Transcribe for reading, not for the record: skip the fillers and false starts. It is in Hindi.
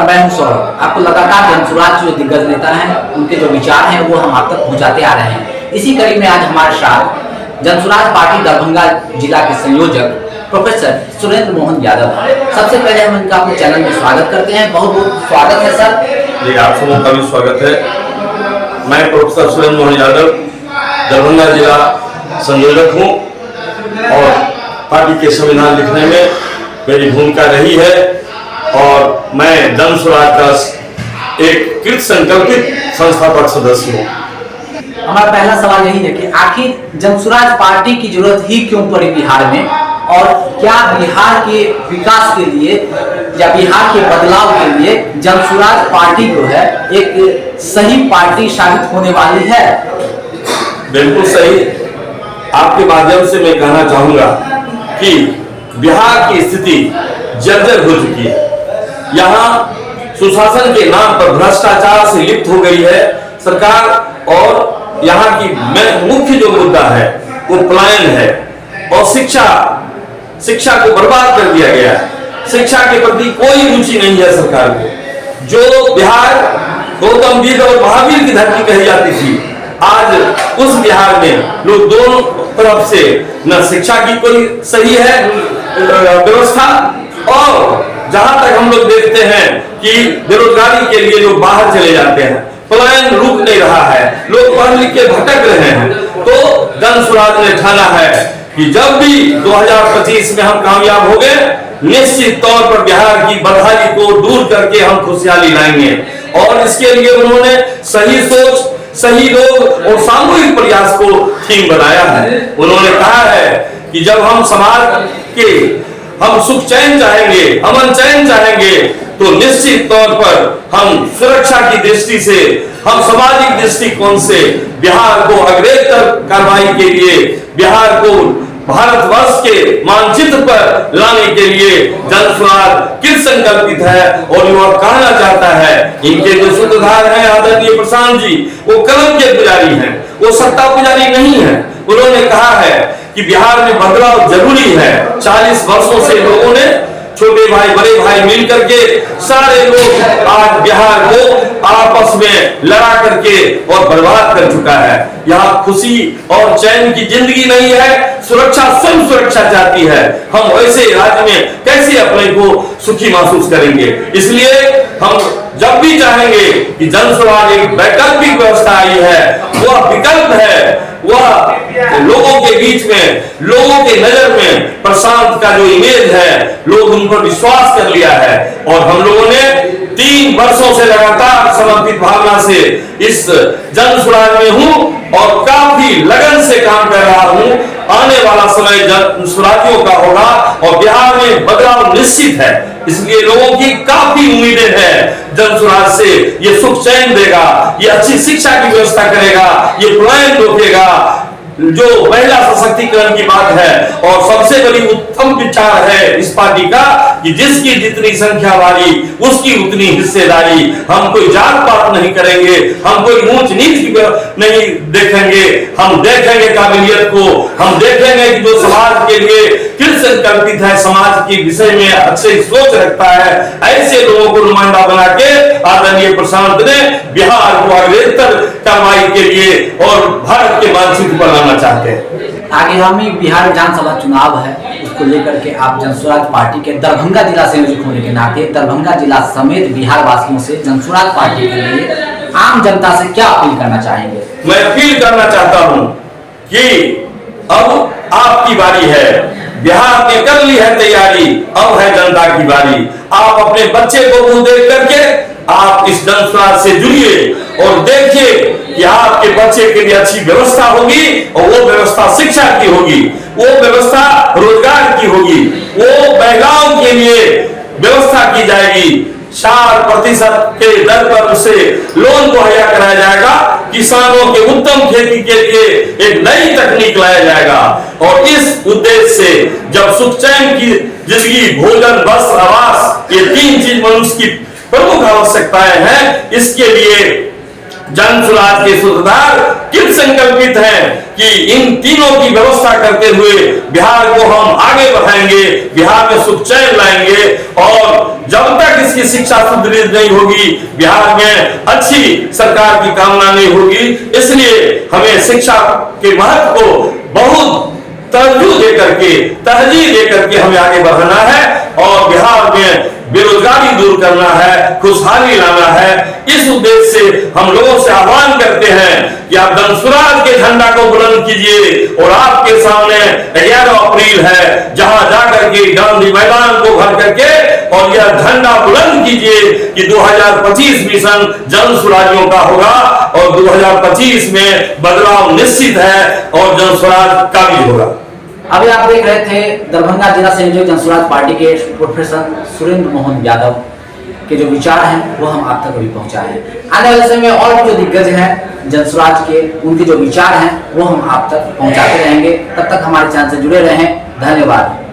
मैं हूं सौरभ। आपको लगातार जनसुराज जो दिग्गज नेता हैं उनके जो विचार हैं वो हम आप तक पहुंचाते आ रहे हैं। इसी कड़ी में आज हमारे साथ जनसुराज पार्टी दरभंगा जिला के संयोजक प्रोफेसर सुरेंद्र मोहन यादव। सबसे पहले हम इनका अपने चैनल में स्वागत करते हैं। बहुत बहुत स्वागत है सर। जी, आप सबों का भी स्वागत है। मैं प्रोफेसर सुरेंद्र मोहन यादव दरभंगा जिला संयोजक हूँ और पार्टी के संविधान लिखने में मेरी भूमिका रही है और मैं जनसुराज का एक कृत संकल्पित संस्थापक सदस्य हूँ। हमारा पहला सवाल यही है कि आखिर जनसुराज पार्टी की जरूरत ही क्यों पड़ी बिहार में, और क्या बिहार के विकास के लिए या बिहार के बदलाव के लिए जनसुराज पार्टी जो है एक सही पार्टी साबित होने वाली है? बिल्कुल सही। आपके माध्यम से मैं कहना चाहूंगा कि बिहार की स्थिति जर्जर हो चुकी है। यहाँ सुशासन के नाम पर भ्रष्टाचार से लिप्त हो गई है सरकार, और यहाँ की मुख्य जो मुद्दा है वो पलायन है और शिक्षा को बर्बाद कर दिया गया है। शिक्षा के प्रति कोई रुचि नहीं है सरकार को। जो बिहार गौतम बुद्ध और महावीर की धरती कही जाती थी, आज उस बिहार में लोग दोनों तरफ से न शिक्षा की कोई सही है व्यवस्था, और जहां तक हम लोग देखते हैं कि बेरोजगारी के लिए लोग बाहर चले जाते हैं, पलायन रुक नहीं रहा है, लोग पढ़ लिख के भटक रहे हैं। तो जनसुराज ने ठाना है कि जब भी 2025 में हम कामयाब हो गए, निश्चित तौर पर बिहार की बदहाली को दूर करके हम खुशहाली लाएंगे। और इसके लिए उन्होंने सही सोच, सही लोग और सामूहिक प्रयास को थीम बनाया है। उन्होंने कहा है कि जब हम समाज के हम सुख चैन चाहेंगे, अमन चैन चाहेंगे, तो निश्चित तौर पर हम सुरक्षा की दृष्टि से, हम सामाजिक दृष्टिकोण से बिहार को अग्रेसर कार्रवाई के लिए, बिहार को भारतवर्ष के मानचित्र पर लाने के लिए जनसुराज कृत संकल्पित है। और वह कहना चाहता है, इनके जो सूत्रधार हैं आदरणीय प्रशांत जी, वो कलम के पुजारी हैं, वो सत्ता पुजारी नहीं है। उन्होंने कहा है कि बिहार में बदलाव जरूरी है। 40 वर्षों से लोगों ने, छोटे भाई बड़े भाई मिलकर के सारे लोग आज बिहार को आपस में लड़ा करके और बर्बाद कर चुका है। यहाँ खुशी और चैन की जिंदगी नहीं है, सुरक्षा स्वयं सुरक्षा चाहती है। हम ऐसे राज्य में कैसे अपने को सुखी महसूस करेंगे? इसलिए हम जब भी चाहेंगे कि जनसुराज एक वैकल्पिक व्यवस्था आई है, वह विकल्प है, वह लोगों के बीच में, लोगों के नजर में प्रशांत का जो इमेज है, लोग उन पर विश्वास कर लिया है। और हम लोगों ने 3 वर्षों से लगातार समर्पित भावना से इस जनसुराज में हूं और काफी लगन से काम कर रहा हूं। आने वाला समय जनसुराजियों का होगा और बिहार में बदलाव निश्चित है। इसलिए लोगों की काफी उम्मीदें हैं जनसुराज से। ये सुख चैन देगा, ये अच्छी शिक्षा की व्यवस्था करेगा, ये पलायन रोकेगा, जो महिला सशक्तिकरण की बात है। और सबसे बड़ी उत्तम विचार है इस पार्टी का कि जिसकी जितनी संख्या वाली उसकी उतनी हिस्सेदारी। हम कोई जात पात नहीं करेंगे, हम कोई ऊंच नीच नहीं देखेंगे, हम देखेंगे काबिलियत को, हम देखेंगे कि जो समाज के लिए कृत संकल्पित है, समाज के विषय में अच्छी सोच रखता है, ऐसे लोगों को नुमाइंदा बना के आदरणीय प्रशांत ने बिहार को अग्रेसर कार्रवाई के लिए और भारत के मानचित्र पर लाना चाहते हैं। आगामी बिहार विधानसभा चुनाव है, उसको लेकर के आप जनसुराज पार्टी के दरभंगा जिला संयोजक होने के नाते दरभंगा जिला समेत बिहार वासियों से जनसुराज पार्टी के लिए आम जनता से क्या अपील करना चाहेंगे? मैं अपील करना चाहता हूं कि अब आपकी बारी है। बिहार ने कर ली है तैयारी, अब है जनता की बारी। आप अपने बच्चे को मुंह देख करके आप इस जनसुराज से जुड़िए और देखिए कि आपके बच्चे के लिए अच्छी व्यवस्था होगी, और वो व्यवस्था शिक्षा की होगी, वो व्यवस्था रोजगार की होगी, वो महिलाओं के लिए व्यवस्था की जाएगी। 4% के दर पर उसे लोन मुहैया कराया जाएगा। किसानों के उत्तम खेती के लिए एक नई तकनीक लाया जाएगा। और इस उद्देश्य से जब सुख चैन की जिंदगी, भोजन, वस्त्र, आवास, ये 3 चीज मनुष्य की प्रमुख आवश्यकताएं हैं, इसके लिए जन स्वराज के सूत्रधार किस संकल्पित हैं कि इन तीनों की व्यवस्था करते हुए बिहार को हम आगे बढ़ाएंगे, बिहार में सुख चैन लाएंगे और जब तक इसकी शिक्षा सुदृढ़ नहीं होगी, बिहार में अच्छी सरकार की कामना नहीं होगी। इसलिए हमें शिक्षा के महत्व को बहुत तरजीह देकर के हमें आगे बढ़ाना है और बिहार में बेरोजगारी दूर करना है, खुशहाली लाना है। इस उद्देश्य से हम लोगों से आह्वान करते हैं कि आप जन स्वराज के झंडा को बुलंद कीजिए और आपके सामने 11 अप्रैल है, जहां जाकर के गांधी मैदान को भर करके और यह झंडा बुलंद कीजिए कि 2025 मिशन जन स्वराजियों का होगा और 2025 में बदलाव निश्चित है और जन स्वराज काबिज होगा। अभी आप देख रहे थे दरभंगा जिला संयोजक जन स्वराज पार्टी के प्रोफेसर सुरेंद्र मोहन यादव के जो विचार हैं वो हम आप तक अभी पहुंचाए हैं। आने वाले समय में और भी जो दिग्गज हैं जन स्वराज के, उनके जो विचार हैं वो हम आप तक पहुंचाते रहेंगे। तब तक हमारे चैनल से जुड़े रहें। धन्यवाद।